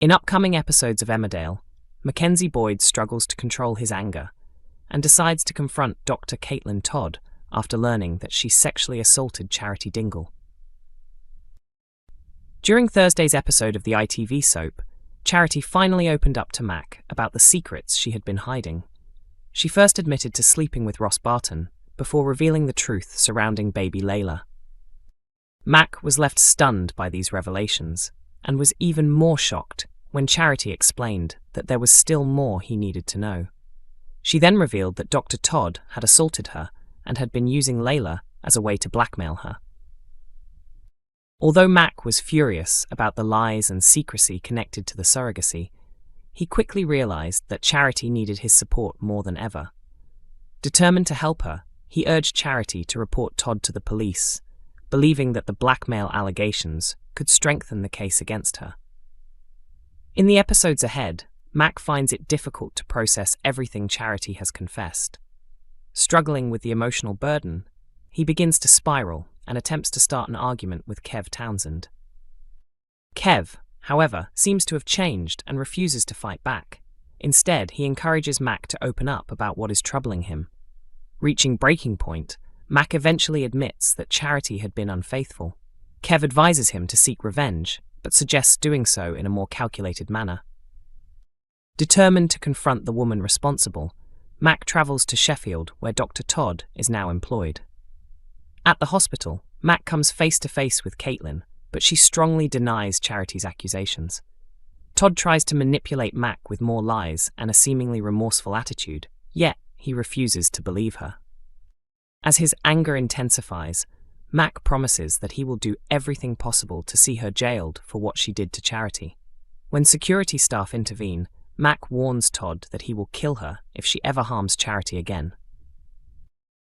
In upcoming episodes of Emmerdale, Mackenzie Boyd struggles to control his anger and decides to confront Dr. Todd after learning that she sexually assaulted Charity Dingle. During Thursday's episode of the ITV soap, Charity finally opened up to Mack about the secrets she had been hiding. She first admitted to sleeping with Ross Barton before revealing the truth surrounding baby Leyla. Mack was left stunned by these revelations and was even more shocked when Charity explained that there was still more he needed to know. She then revealed that Dr. Todd had assaulted her and had been using Leyla as a way to blackmail her. Although Mack was furious about the lies and secrecy connected to the surrogacy, he quickly realized that Charity needed his support more than ever. Determined to help her, he urged Charity to report Todd to the police, believing that the blackmail allegations could strengthen the case against her. In the episodes ahead, Mack finds it difficult to process everything Charity has confessed. Struggling with the emotional burden, he begins to spiral and attempts to start an argument with Kev Townsend. Kev, however, seems to have changed and refuses to fight back. Instead, he encourages Mack to open up about what is troubling him. Reaching breaking point, Mack eventually admits that Charity had been unfaithful. Kev advises him to seek revenge, but suggests doing so in a more calculated manner. Determined to confront the woman responsible, Mack travels to Sheffield, where Dr. Todd is now employed. At the hospital, Mack comes face to face with Caitlin, but she strongly denies Charity's accusations. Todd tries to manipulate Mack with more lies and a seemingly remorseful attitude, yet he refuses to believe her. As his anger intensifies, Mack promises that he will do everything possible to see her jailed for what she did to Charity. When security staff intervene, Mack warns Todd that he will kill her if she ever harms Charity again.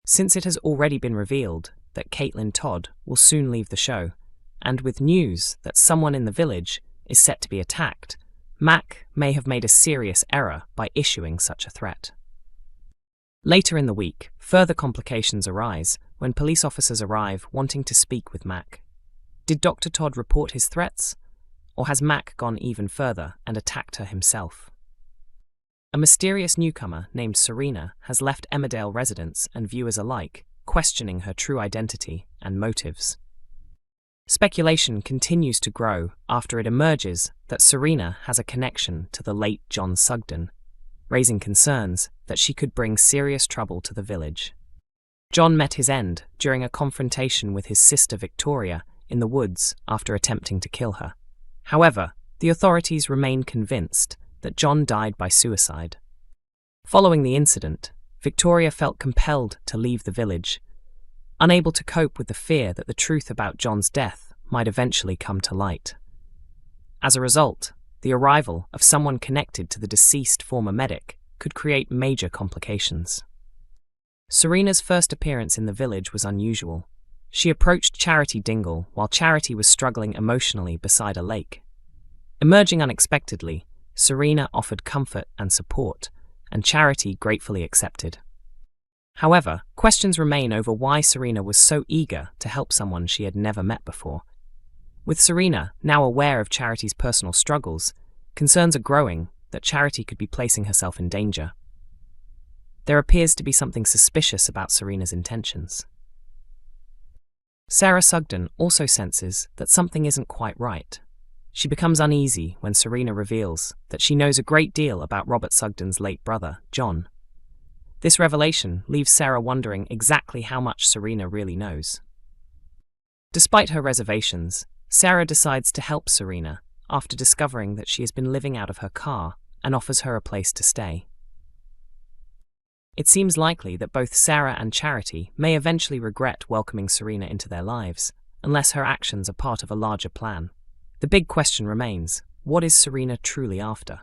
Since it has already been revealed that Caitlin Todd will soon leave the show, and with news that someone in the village is set to be attacked, Mack may have made a serious error by issuing such a threat. Later in the week, further complications arise when police officers arrive wanting to speak with Mack. Did Dr. Todd report his threats, or has Mack gone even further and attacked her himself? A mysterious newcomer named Serena has left Emmerdale residents and viewers alike, questioning her true identity and motives. Speculation continues to grow after it emerges that Serena has a connection to the late John Sugden, raising concerns that she could bring serious trouble to the village. John met his end during a confrontation with his sister Victoria in the woods after attempting to kill her. However, the authorities remain convinced that John died by suicide. Following the incident, Victoria felt compelled to leave the village, unable to cope with the fear that the truth about John's death might eventually come to light. As a result, the arrival of someone connected to the deceased former medic could create major complications. Serena's first appearance in the village was unusual. She approached Charity Dingle while Charity was struggling emotionally beside a lake. Emerging unexpectedly, Serena offered comfort and support, and Charity gratefully accepted. However, questions remain over why Serena was so eager to help someone she had never met before. With Serena now aware of Charity's personal struggles, concerns are growing that Charity could be placing herself in danger. There appears to be something suspicious about Serena's intentions. Sarah Sugden also senses that something isn't quite right. She becomes uneasy when Serena reveals that she knows a great deal about Robert Sugden's late brother, John. This revelation leaves Sarah wondering exactly how much Serena really knows. Despite her reservations, Sarah decides to help Serena after discovering that she has been living out of her car and offers her a place to stay. It seems likely that both Sarah and Charity may eventually regret welcoming Serena into their lives, unless her actions are part of a larger plan. The big question remains, what is Serena truly after?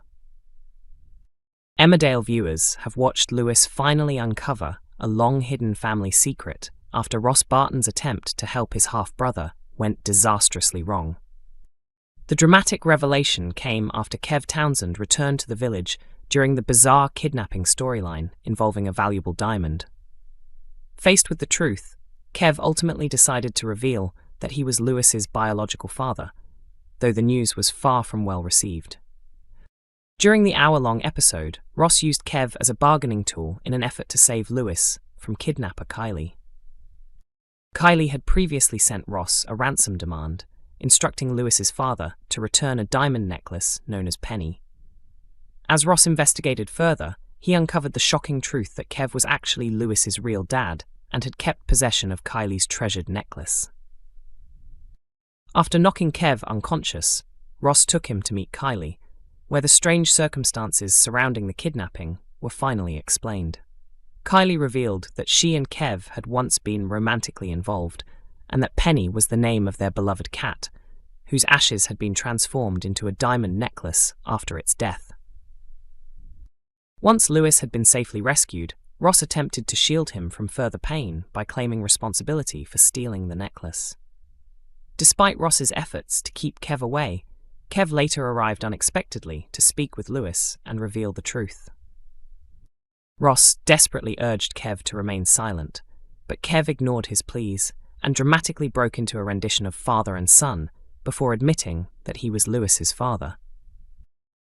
Emmerdale viewers have watched Lewis finally uncover a long-hidden family secret after Ross Barton's attempt to help his half-brother went disastrously wrong. The dramatic revelation came after Kev Townsend returned to the village during the bizarre kidnapping storyline involving a valuable diamond. Faced with the truth, Kev ultimately decided to reveal that he was Lewis's biological father, though the news was far from well received. During the hour-long episode, Ross used Kev as a bargaining tool in an effort to save Lewis from kidnapper Kylie. Kylie had previously sent Ross a ransom demand, instructing Lewis's father to return a diamond necklace known as Penny. As Ross investigated further, he uncovered the shocking truth that Kev was actually Lewis's real dad and had kept possession of Kylie's treasured necklace. After knocking Kev unconscious, Ross took him to meet Kylie, where the strange circumstances surrounding the kidnapping were finally explained. Kylie revealed that she and Kev had once been romantically involved, and that Penny was the name of their beloved cat, whose ashes had been transformed into a diamond necklace after its death. Once Lewis had been safely rescued, Ross attempted to shield him from further pain by claiming responsibility for stealing the necklace. Despite Ross's efforts to keep Kev away, Kev later arrived unexpectedly to speak with Lewis and reveal the truth. Ross desperately urged Kev to remain silent, but Kev ignored his pleas and dramatically broke into a rendition of father and son before admitting that he was Lewis's father.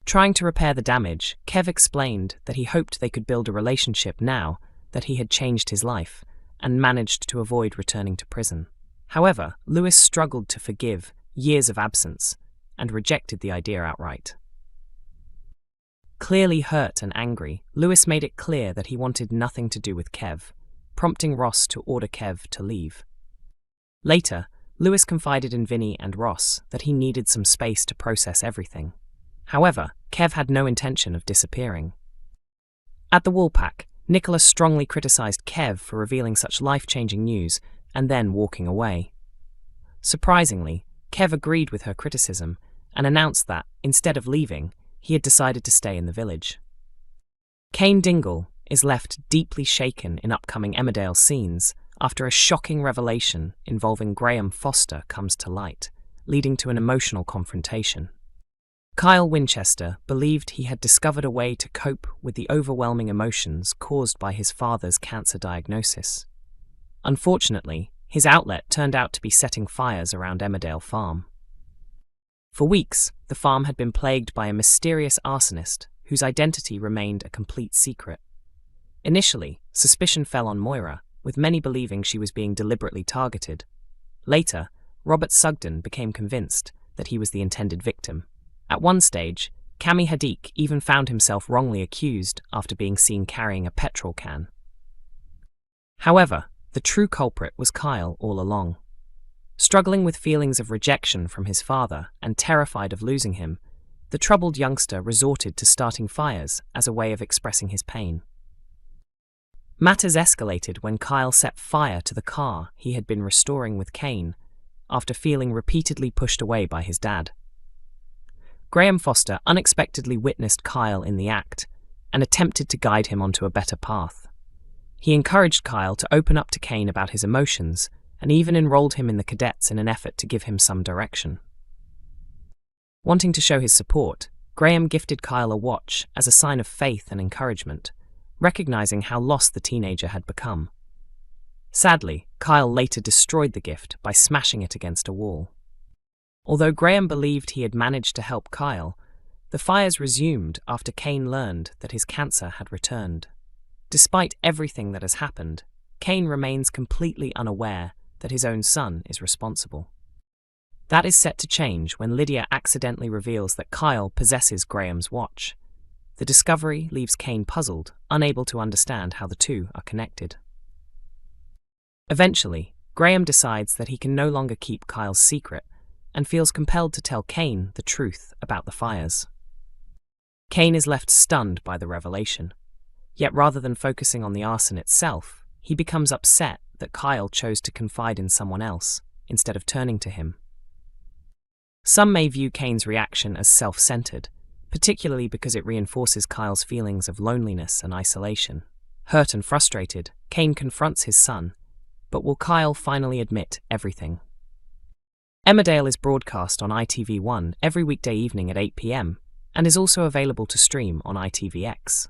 Trying to repair the damage, Kev explained that he hoped they could build a relationship now that he had changed his life and managed to avoid returning to prison. However, Lewis struggled to forgive years of absence and rejected the idea outright. Clearly hurt and angry, Lewis made it clear that he wanted nothing to do with Kev, prompting Ross to order Kev to leave. Later, Lewis confided in Vinny and Ross that he needed some space to process everything. However, Kev had no intention of disappearing. At the Woolpack, Nicholas strongly criticized Kev for revealing such life-changing news and then walking away. Surprisingly, Kev agreed with her criticism and announced that, instead of leaving, he had decided to stay in the village. Kane Dingle is left deeply shaken in upcoming Emmerdale scenes after a shocking revelation involving Graham Foster comes to light, leading to an emotional confrontation. Kyle Winchester believed he had discovered a way to cope with the overwhelming emotions caused by his father's cancer diagnosis. Unfortunately, his outlet turned out to be setting fires around Emmerdale Farm. For weeks, the farm had been plagued by a mysterious arsonist whose identity remained a complete secret. Initially, suspicion fell on Moira, with many believing she was being deliberately targeted. Later, Robert Sugden became convinced that he was the intended victim. At one stage, Cami Hadik even found himself wrongly accused after being seen carrying a petrol can. However, the true culprit was Kyle all along. Struggling with feelings of rejection from his father and terrified of losing him, the troubled youngster resorted to starting fires as a way of expressing his pain. Matters escalated when Kyle set fire to the car he had been restoring with Kane after feeling repeatedly pushed away by his dad. Graham Foster unexpectedly witnessed Kyle in the act and attempted to guide him onto a better path. He encouraged Kyle to open up to Kane about his emotions and even enrolled him in the cadets in an effort to give him some direction. Wanting to show his support, Graham gifted Kyle a watch as a sign of faith and encouragement, recognizing how lost the teenager had become. Sadly, Kyle later destroyed the gift by smashing it against a wall. Although Graham believed he had managed to help Kyle, the fires resumed after Kane learned that his cancer had returned. Despite everything that has happened, Kane remains completely unaware that his own son is responsible. That is set to change when Lydia accidentally reveals that Kyle possesses Graham's watch. The discovery leaves Kane puzzled, unable to understand how the two are connected. Eventually, Graham decides that he can no longer keep Kyle's secret and feels compelled to tell Kane the truth about the fires. Kane is left stunned by the revelation. Yet rather than focusing on the arson itself, he becomes upset that Kyle chose to confide in someone else instead of turning to him. Some may view Kane's reaction as self-centered, particularly because it reinforces Kyle's feelings of loneliness and isolation. Hurt and frustrated, Kane confronts his son, but will Kyle finally admit everything? Emmerdale is broadcast on ITV1 every weekday evening at 8 p.m. and is also available to stream on ITVX.